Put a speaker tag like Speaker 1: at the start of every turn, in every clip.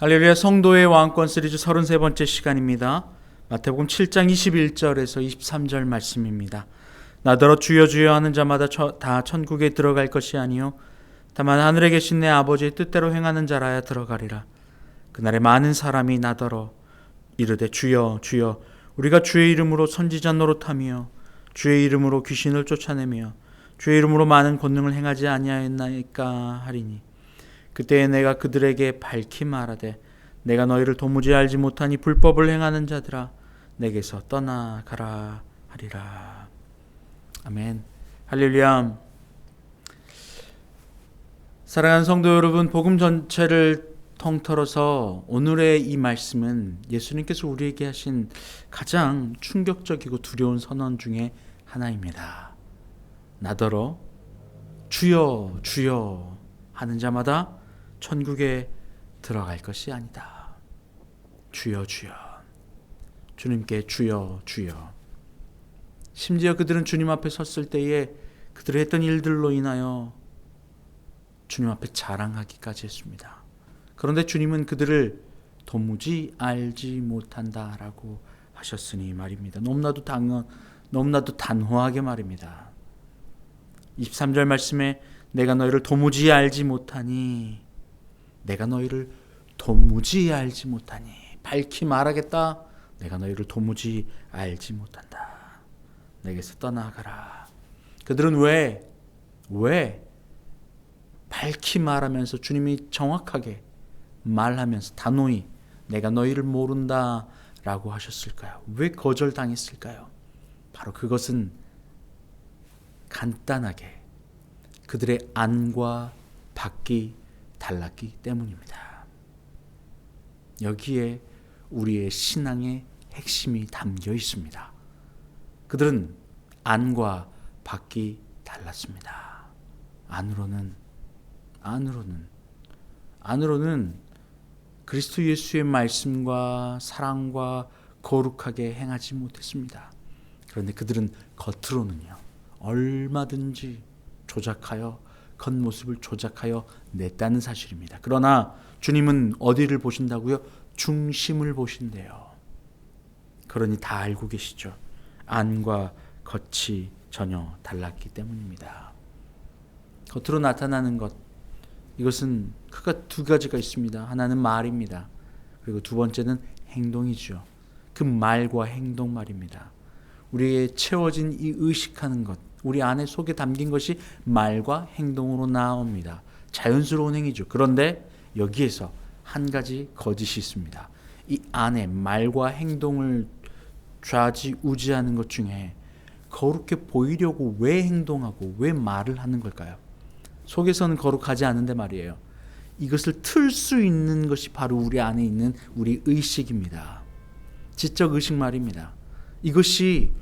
Speaker 1: 할렐루야. 성도의 왕권 시리즈 33번째 시간입니다. 마태복음 7장 21절에서 23절 말씀입니다. 나더러 주여 주여 하는 자마다 다 천국에 들어갈 것이 아니요 다만 하늘에 계신 내 아버지의 뜻대로 행하는 자라야 들어가리라. 그날에 많은 사람이 나더러 이르되 주여 주여 우리가 주의 이름으로 선지자 노릇하며 주의 이름으로 귀신을 쫓아내며 주의 이름으로 많은 권능을 행하지 아니하였나이까 하리니 그때에 내가 그들에게 밝히 말하되 내가 너희를 도무지 알지 못하니 불법을 행하는 자들아 내게서 떠나가라 하리라. 아멘. 할렐루야. 사랑하는 성도 여러분, 복음 전체를 통틀어서 오늘의 이 말씀은 예수님께서 우리에게 하신 가장 충격적이고 두려운 선언 중에 하나입니다. 나더러 주여 주여 하는 자마다 천국에 들어갈 것이 아니다. 주여 주여. 주님께 주여 주여. 심지어 그들은 주님 앞에 섰을 때에 그들이 했던 일들로 인하여 주님 앞에 자랑하기까지 했습니다. 그런데 주님은 그들을 도무지 알지 못한다라고 하셨으니 말입니다. 너무나도 단호하게 말입니다. 23절 말씀에 내가 너희를 도무지 알지 못하니, 내가 너희를 도무지 알지 못하니, 밝히 말하겠다. 내가 너희를 도무지 알지 못한다. 내게서 떠나가라. 그들은 왜 밝히 말하면서 주님이 정확하게 말하면서 단호히 내가 너희를 모른다 라고 하셨을까요? 왜 거절당했을까요? 바로 그것은 간단하게 그들의 안과 밖이 달랐기 때문입니다. 여기에 우리의 신앙의 핵심이 담겨 있습니다. 그들은 안과 밖이 달랐습니다. 안으로는 그리스도 예수의 말씀과 사랑과 거룩하게 행하지 못했습니다. 그런데 그들은 겉으로는요, 얼마든지 조작하여 겉모습을 조작하여 냈다는 사실입니다. 그러나 주님은 어디를 보신다고요? 중심을 보신대요. 그러니 다 알고 계시죠. 안과 겉이 전혀 달랐기 때문입니다. 겉으로 나타나는 것, 이것은 크게 두 가지가 있습니다. 하나는 말입니다. 그리고 두 번째는 행동이죠. 그 말과 행동 말입니다. 우리에게 채워진 이 의식하는 것, 우리 안에 속에 담긴 것이 말과 행동으로 나옵니다. 자연스러운 행위죠. 그런데 여기에서 한 가지 거짓이 있습니다. 이 안에 말과 행동을 좌지우지하는 것 중에 거룩해 보이려고 왜 행동하고 왜 말을 하는 걸까요? 속에서는 거룩하지 않은데 말이에요. 이것을 틀 수 있는 것이 바로 우리 안에 있는 우리 의식입니다. 지적 의식 말입니다. 이것이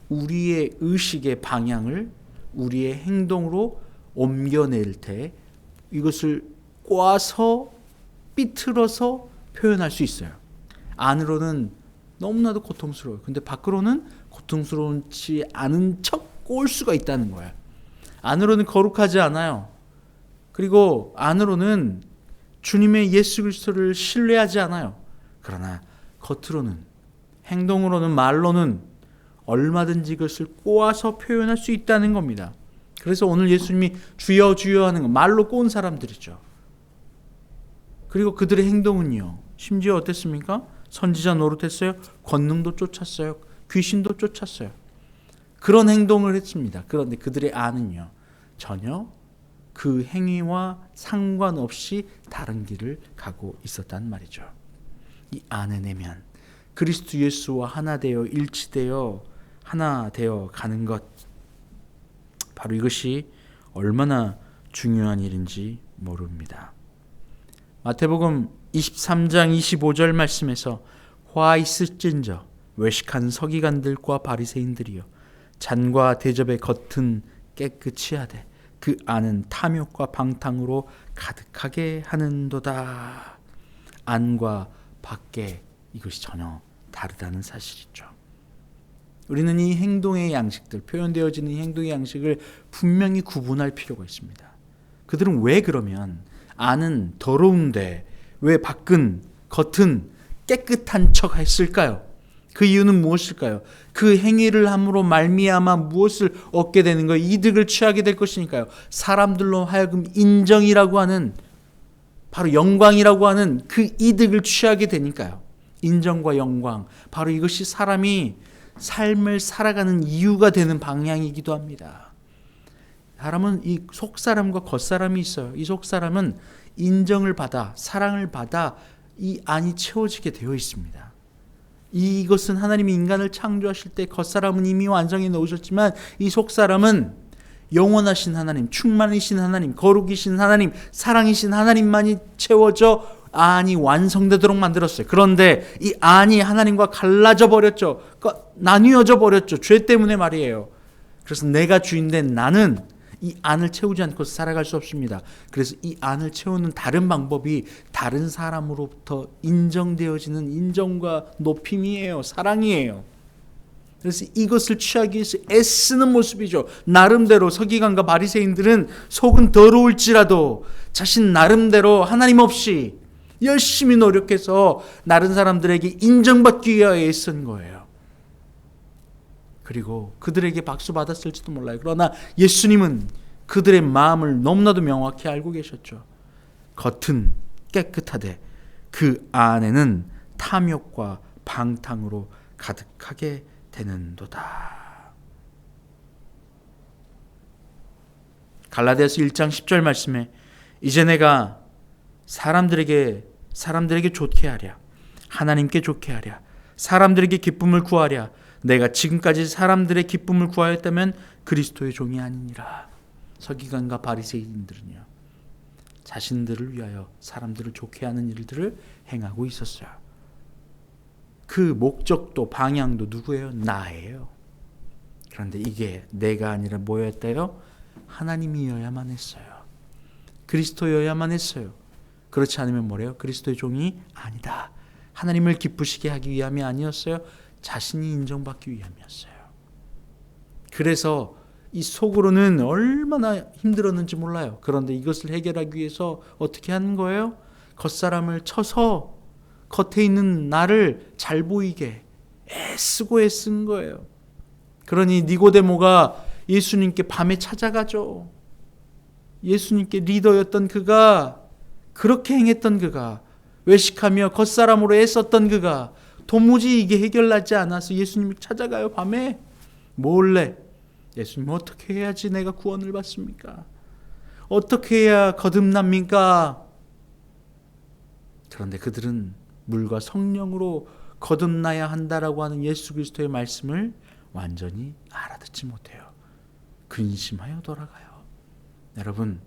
Speaker 1: 우리의 의식의 방향을 우리의 행동으로 옮겨낼 때 이것을 꽈서 삐틀어서 표현할 수 있어요. 안으로는 너무나도 고통스러워요. 근데 밖으로는 고통스러운지 않은 척 꼴 수가 있다는 거예요. 안으로는 거룩하지 않아요. 그리고 안으로는 주님의 예수 그리스도를 신뢰하지 않아요. 그러나 겉으로는, 행동으로는, 말로는 얼마든지 그것을 꼬아서 표현할 수 있다는 겁니다. 그래서 오늘 예수님이 주여 주여 하는 거, 말로 꼬은 사람들이죠. 그리고 그들의 행동은요, 심지어 어땠습니까? 선지자 노릇했어요. 권능도 쫓았어요. 귀신도 쫓았어요. 그런 행동을 했습니다. 그런데 그들의 안은요, 전혀 그 행위와 상관없이 다른 길을 가고 있었단 말이죠. 이 안의 내면, 그리스도 예수와 하나 되어 일치되어 하나 되어 가는 것, 바로 이것이 얼마나 중요한 일인지 모릅니다. 마태복음 23장 25절 말씀에서 화 있을진저 외식한 서기관들과 바리새인들이여 잔과 대접의 겉은 깨끗이 하되 그 안은 탐욕과 방탕으로 가득하게 하는도다. 안과 밖에 이것이 전혀 다르다는 사실이죠. 우리는 이 행동의 양식들, 표현되어지는 이 행동의 양식을 분명히 구분할 필요가 있습니다. 그들은 왜 그러면 안은 더러운데 왜 밖은 겉은 깨끗한 척 했을까요? 그 이유는 무엇일까요? 그 행위를 함으로 말미암아 무엇을 얻게 되는 거예요? 이득을 취하게 될 것이니까요. 사람들로 하여금 인정이라고 하는, 바로 영광이라고 하는 그 이득을 취하게 되니까요. 인정과 영광, 바로 이것이 사람이 삶을 살아가는 이유가 되는 방향이기도 합니다. 사람은 이 속사람과 겉사람이 있어요. 이 속사람은 인정을 받아, 사랑을 받아 이 안이 채워지게 되어 있습니다. 이것은 하나님이 인간을 창조하실 때 겉사람은 이미 완성해 놓으셨지만 이 속사람은 영원하신 하나님, 충만이신 하나님, 거룩이신 하나님, 사랑이신 하나님만이 채워져 안이 완성되도록 만들었어요. 그런데 이 안이 하나님과 갈라져 버렸죠. 나뉘어져 버렸죠. 죄 때문에 말이에요. 그래서 내가 주인된 나는 이 안을 채우지 않고 살아갈 수 없습니다. 그래서 이 안을 채우는 다른 방법이 다른 사람으로부터 인정되어지는 인정과 높임이에요. 사랑이에요. 그래서 이것을 취하기 위해서 애쓰는 모습이죠. 나름대로 서기관과 바리새인들은 속은 더러울지라도 자신 나름대로 하나님 없이 열심히 노력해서 다른 사람들에게 인정받기 위하여 애쓴 거예요. 그리고 그들에게 박수 받았을지도 몰라요. 그러나 예수님은 그들의 마음을 너무나도 명확히 알고 계셨죠. 겉은 깨끗하되 그 안에는 탐욕과 방탕으로 가득하게 되는도다. 갈라디아서 1장 10절 말씀에 이제 내가 사람들에게 좋게 하랴, 하나님께 좋게 하랴, 사람들에게 기쁨을 구하랴. 내가 지금까지 사람들의 기쁨을 구하였다면 그리스도의 종이 아니니라. 서기관과 바리새인들은요, 자신들을 위하여 사람들을 좋게 하는 일들을 행하고 있었어요. 그 목적도 방향도 누구예요? 나예요. 그런데 이게 내가 아니라 뭐였대요? 하나님이어야만 했어요. 그리스도여야만 했어요. 그렇지 않으면 뭐래요? 그리스도의 종이 아니다. 하나님을 기쁘시게 하기 위함이 아니었어요. 자신이 인정받기 위함이었어요. 그래서 이 속으로는 얼마나 힘들었는지 몰라요. 그런데 이것을 해결하기 위해서 어떻게 하는 거예요? 겉사람을 쳐서 겉에 있는 나를 잘 보이게 애쓰고 애쓴 거예요. 그러니 니고데모가 예수님께 밤에 찾아가죠. 예수님께 리더였던 그가, 그렇게 행했던 그가, 외식하며 겉사람으로 애썼던 그가 도무지 이게 해결나지 않아서 예수님을 찾아가요. 밤에 몰래. 예수님, 어떻게 해야지 내가 구원을 받습니까? 어떻게 해야 거듭납니까? 그런데 그들은 물과 성령으로 거듭나야 한다라고 하는 예수 그리스도의 말씀을 완전히 알아듣지 못해요. 근심하여 돌아가요. 여러분,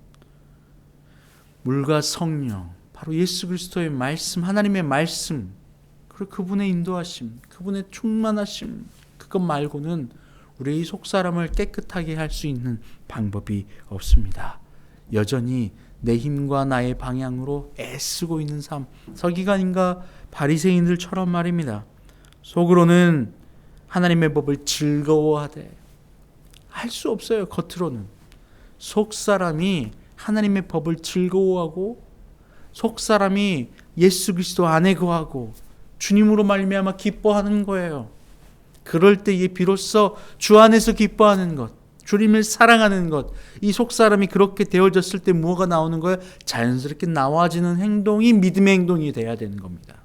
Speaker 1: 물과 성령, 바로 예수 그리스도의 말씀, 하나님의 말씀, 그리고 그분의 인도하심, 그분의 충만하심, 그것 말고는 우리의 속사람을 깨끗하게 할 수 있는 방법이 없습니다. 여전히 내 힘과 나의 방향으로 애쓰고 있는 삶, 서기관인가 바리새인들처럼 말입니다. 속으로는 하나님의 법을 즐거워하되 할 수 없어요. 겉으로는. 속사람이 하나님의 법을 즐거워하고 속사람이 예수 그리스도 안에 거하고 주님으로 말미암아 기뻐하는 거예요. 그럴 때에 비로소 주 안에서 기뻐하는 것, 주님을 사랑하는 것, 이 속사람이 그렇게 되어졌을 때 뭐가 나오는 거예요? 자연스럽게 나와지는 행동이 믿음의 행동이 돼야 되는 겁니다.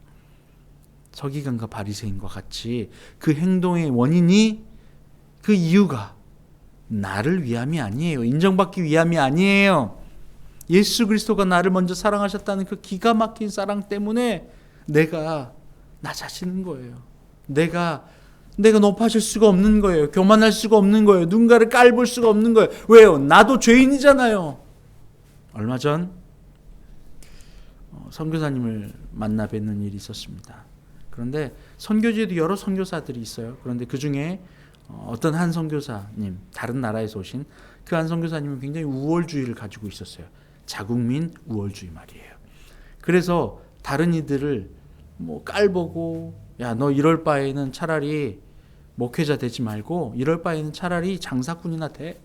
Speaker 1: 서기관과 바리새인과 같이 그 행동의 원인이, 그 이유가 나를 위함이 아니에요. 인정받기 위함이 아니에요. 예수 그리스도가 나를 먼저 사랑하셨다는 그 기가 막힌 사랑 때문에 내가 나 자신인 거예요. 내가 높아질 수가 없는 거예요. 교만할 수가 없는 거예요. 누군가를 깔볼 수가 없는 거예요. 왜요? 나도 죄인이잖아요. 얼마 전 선교사님을 만나 뵙는 일이 있었습니다. 그런데 선교지에도 여러 선교사들이 있어요. 그런데 그 중에 어떤 한 선교사님, 다른 나라에서 오신 그 한 선교사님은 굉장히 우월주의를 가지고 있었어요. 자국민 우월주의 말이에요. 그래서 다른 이들을 깔보고, 야, 너 이럴 바에는 차라리 목회자 되지 말고 이럴 바에는 차라리 장사꾼이나 돼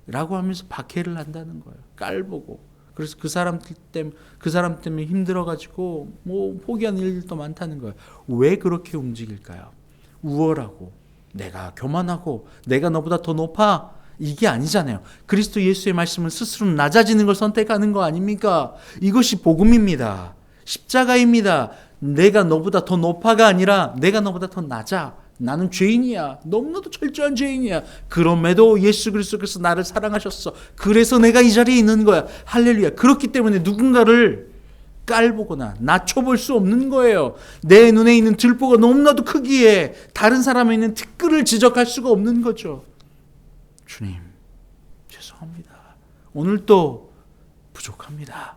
Speaker 1: 라고 하면서 박해를 한다는 거예요. 깔보고. 그래서 그 사람 때문에 힘들어가지고 뭐 포기하는 일들도 많다는 거예요. 왜 그렇게 움직일까요? 우월하고 내가 교만하고 내가 너보다 더 높아, 이게 아니잖아요. 그리스도 예수의 말씀은 스스로 낮아지는 걸 선택하는 거 아닙니까? 이것이 복음입니다. 십자가입니다. 내가 너보다 더 높아가 아니라 내가 너보다 더 낮아. 나는 죄인이야. 너무나도 철저한 죄인이야. 그럼에도 예수 그리스도께서 나를 사랑하셨어. 그래서 내가 이 자리에 있는 거야. 할렐루야. 그렇기 때문에 누군가를 깔보거나 낮춰볼 수 없는 거예요. 내 눈에 있는 들보가 너무나도 크기에 다른 사람에 있는 티끌을 지적할 수가 없는 거죠. 주님, 죄송합니다. 오늘도 부족합니다.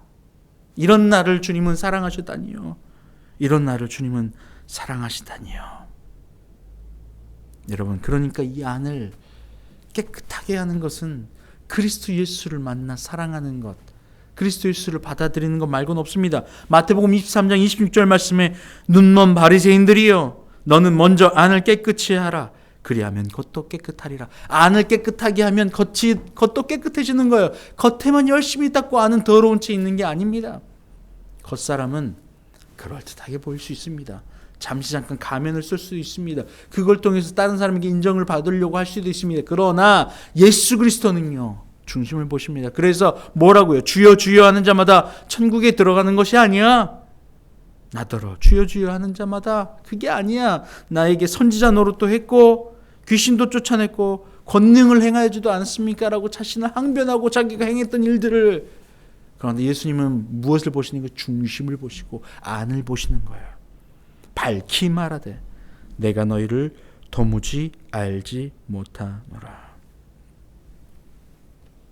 Speaker 1: 이런 나를 주님은 사랑하셨다니요. 이런 나를 주님은 사랑하시다니요. 여러분, 그러니까 이 안을 깨끗하게 하는 것은 그리스도 예수를 만나 사랑하는 것, 그리스도 예수를 받아들이는 것 말고는 없습니다. 마태복음 23장 26절 말씀에 눈먼 바리새인들이여, 너는 먼저 안을 깨끗이 하라. 그리하면 겉도 깨끗하리라. 안을 깨끗하게 하면 겉도 깨끗해지는 거예요. 겉에만 열심히 닦고 안은 더러운 채 있는 게 아닙니다. 겉사람은 그럴듯하게 보일 수 있습니다. 잠시 잠깐 가면을 쓸 수도 있습니다. 그걸 통해서 다른 사람에게 인정을 받으려고 할 수도 있습니다. 그러나 예수 그리스도는요, 중심을 보십니다. 그래서 뭐라고요? 주여 주여 하는 자마다 천국에 들어가는 것이 아니야. 나더러 주여 주여 하는 자마다, 그게 아니야. 나에게 선지자 노릇도 했고 귀신도 쫓아냈고 권능을 행하지도 않습니까? 라고 자신을 항변하고 자기가 행했던 일들을. 그런데 예수님은 무엇을 보시는 거예요? 중심을 보시고 안을 보시는 거예요. 밝히 말하되 내가 너희를 도무지 알지 못하노라.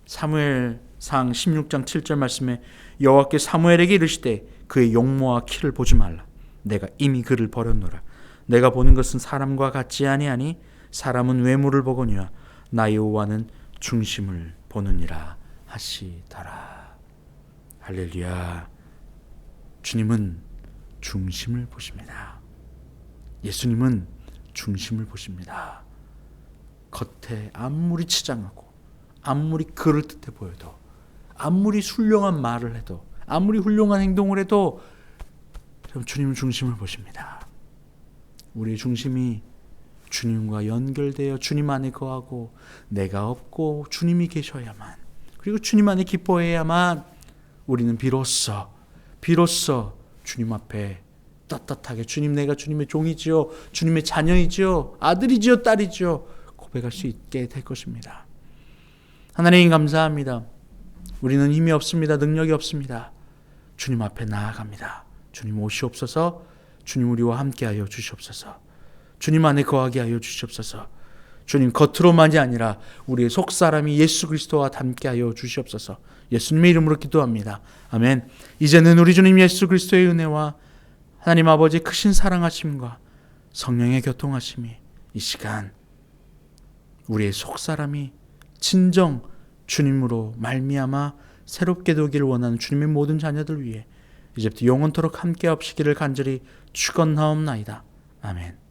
Speaker 1: 사무엘상 16장 7절 말씀에 여호와께 사무엘에게 이르시되 그의 용모와 키를 보지 말라. 내가 이미 그를 버렸노라. 내가 보는 것은 사람과 같지 아니하니 사람은 외모를 보거니와 나 여호와는 중심을 보느니라 하시더라. 할렐루야. 주님은 중심을 보십니다. 예수님은 중심을 보십니다. 겉에 아무리 치장하고 아무리 그럴듯해 보여도, 아무리 훌륭한 말을 해도, 아무리 훌륭한 행동을 해도 주님은 중심을 보십니다. 우리의 중심이 주님과 연결되어 주님 안에 거하고 내가 없고 주님이 계셔야만, 그리고 주님 안에 기뻐해야만 우리는 비로소 주님 앞에 떳떳하게 주님, 내가 주님의 종이지요, 주님의 자녀이지요, 아들이지요, 딸이지요 고백할 수 있게 될 것입니다. 하나님 감사합니다. 우리는 힘이 없습니다. 능력이 없습니다. 주님 앞에 나아갑니다. 주님 오시옵소서. 주님 우리와 함께하여 주시옵소서. 주님 안에 거하게 하여 주시옵소서. 주님 겉으로만이 아니라 우리의 속사람이 예수 그리스도와 함께하여 주시옵소서. 예수님의 이름으로 기도합니다. 아멘. 이제는 우리 주님 예수 그리스도의 은혜와 하나님 아버지의 크신 사랑하심과 성령의 교통하심이 이 시간 우리의 속사람이 진정 주님으로 말미암아 새롭게 되기를 원하는 주님의 모든 자녀들 위해 이제부터 영원토록 함께 없시기를 간절히 축원하옵나이다. 아멘.